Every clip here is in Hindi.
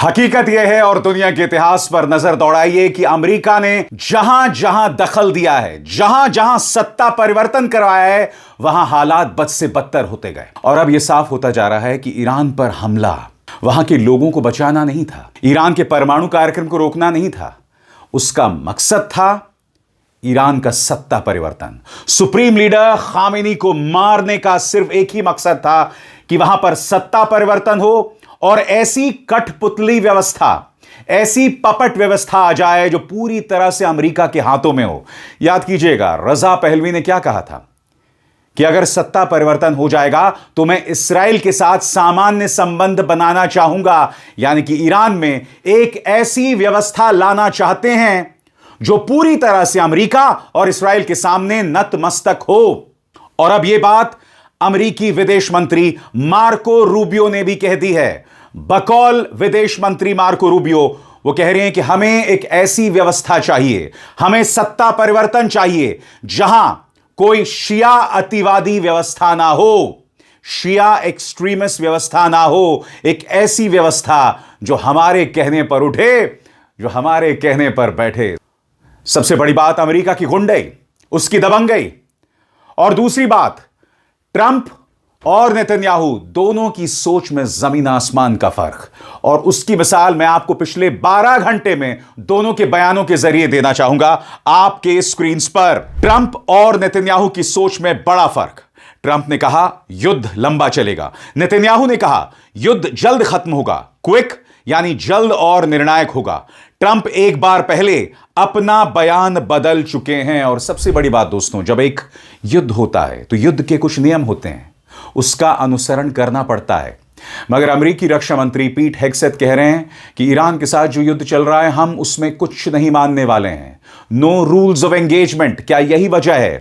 हकीकत यह है और दुनिया के इतिहास पर नजर दौड़ाइए कि अमेरिका ने जहां जहां दखल दिया है, जहां जहां सत्ता परिवर्तन करवाया है, वहां हालात बद से बदतर होते गए। और अब यह साफ होता जा रहा है कि ईरान पर हमला वहां के लोगों को बचाना नहीं था, ईरान के परमाणु कार्यक्रम को रोकना नहीं था, उसका मकसद था ईरान का सत्ता परिवर्तन। सुप्रीम लीडर खामेनी को मारने का सिर्फ एक ही मकसद था कि वहां पर सत्ता परिवर्तन हो और ऐसी कठपुतली व्यवस्था, ऐसी पपट व्यवस्था आ जाए जो पूरी तरह से अमेरिका के हाथों में हो। याद कीजिएगा, रजा पहलवी ने क्या कहा था कि अगर सत्ता परिवर्तन हो जाएगा तो मैं इस्राएल के साथ सामान्य संबंध बनाना चाहूंगा, यानी कि ईरान में एक ऐसी व्यवस्था लाना चाहते हैं जो पूरी तरह से अमेरिका और इस्राएल के सामने नतमस्तक हो। और अब यह बात अमेरिकी विदेश मंत्री मार्को रूबियो ने भी कह दी है। बकौल विदेश मंत्री मार्को रूबियो वो कह रहे हैं कि हमें एक ऐसी व्यवस्था चाहिए, हमें सत्ता परिवर्तन चाहिए जहां कोई शिया अतिवादी व्यवस्था ना हो, शिया एक्सट्रीमिस्ट व्यवस्था ना हो, एक ऐसी व्यवस्था जो हमारे कहने पर उठे, जो हमारे कहने पर बैठे। सबसे बड़ी बात अमेरिका की गुंडई, उसकी दबंगई। और दूसरी बात, ट्रंप और नेतन्याहू दोनों की सोच में जमीन आसमान का फर्क। और उसकी मिसाल मैं आपको पिछले 12 घंटे में दोनों के बयानों के जरिए देना चाहूंगा आपके स्क्रीन पर। ट्रंप और नेतन्याहू की सोच में बड़ा फर्क। ट्रंप ने कहा युद्ध लंबा चलेगा, नेतन्याहू ने कहा युद्ध जल्द खत्म होगा, क्विक यानी जल्द और निर्णायक होगा। ट्रंप एक बार पहले अपना बयान बदल चुके हैं। और सबसे बड़ी बात दोस्तों, जब एक युद्ध होता है तो युद्ध के कुछ नियम होते हैं, उसका अनुसरण करना पड़ता है। मगर अमेरिकी रक्षा मंत्री पीट हेग्सेथ कह रहे हैं कि ईरान के साथ जो युद्ध चल रहा है हम उसमें कुछ नहीं मानने वाले हैं। No rules of engagement. क्या यही वजह है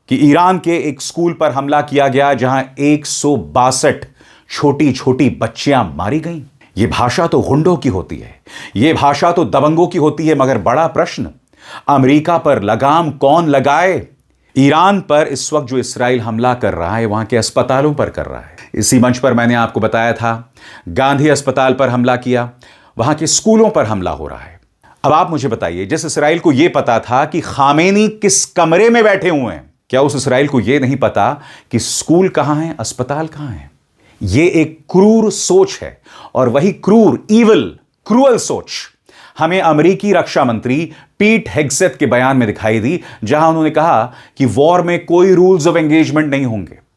कि ईरान के एक स्कूल पर हमला किया गया जहां 162 छोटी छोटी बच्चियां मारी गईं? यह भाषा तो गुंडों की होती है, यह भाषा तो दबंगों की होती है। मगर बड़ा प्रश्न, अमेरिका पर लगाम कौन लगाए? ईरान पर इस वक्त जो इस्राएल हमला कर रहा है वहां के अस्पतालों पर कर रहा है। इसी मंच पर मैंने आपको बताया था, गांधी अस्पताल पर हमला किया, वहां के स्कूलों पर हमला हो रहा है। अब आप मुझे बताइए, जिस इस्राएल को यह पता था कि खामेनी किस कमरे में बैठे हुए हैं, क्या उस इस्राएल को यह नहीं पता कि स्कूल कहां है, अस्पताल कहां है? यह एक क्रूर सोच है। और वही क्रूअल सोच हमें अमेरिकी रक्षा मंत्री पीट हेग्सेथ के बयान में दिखाई दी, जहां उन्होंने कहा कि वॉर में कोई रूल्स ऑफ एंगेजमेंट नहीं होंगे।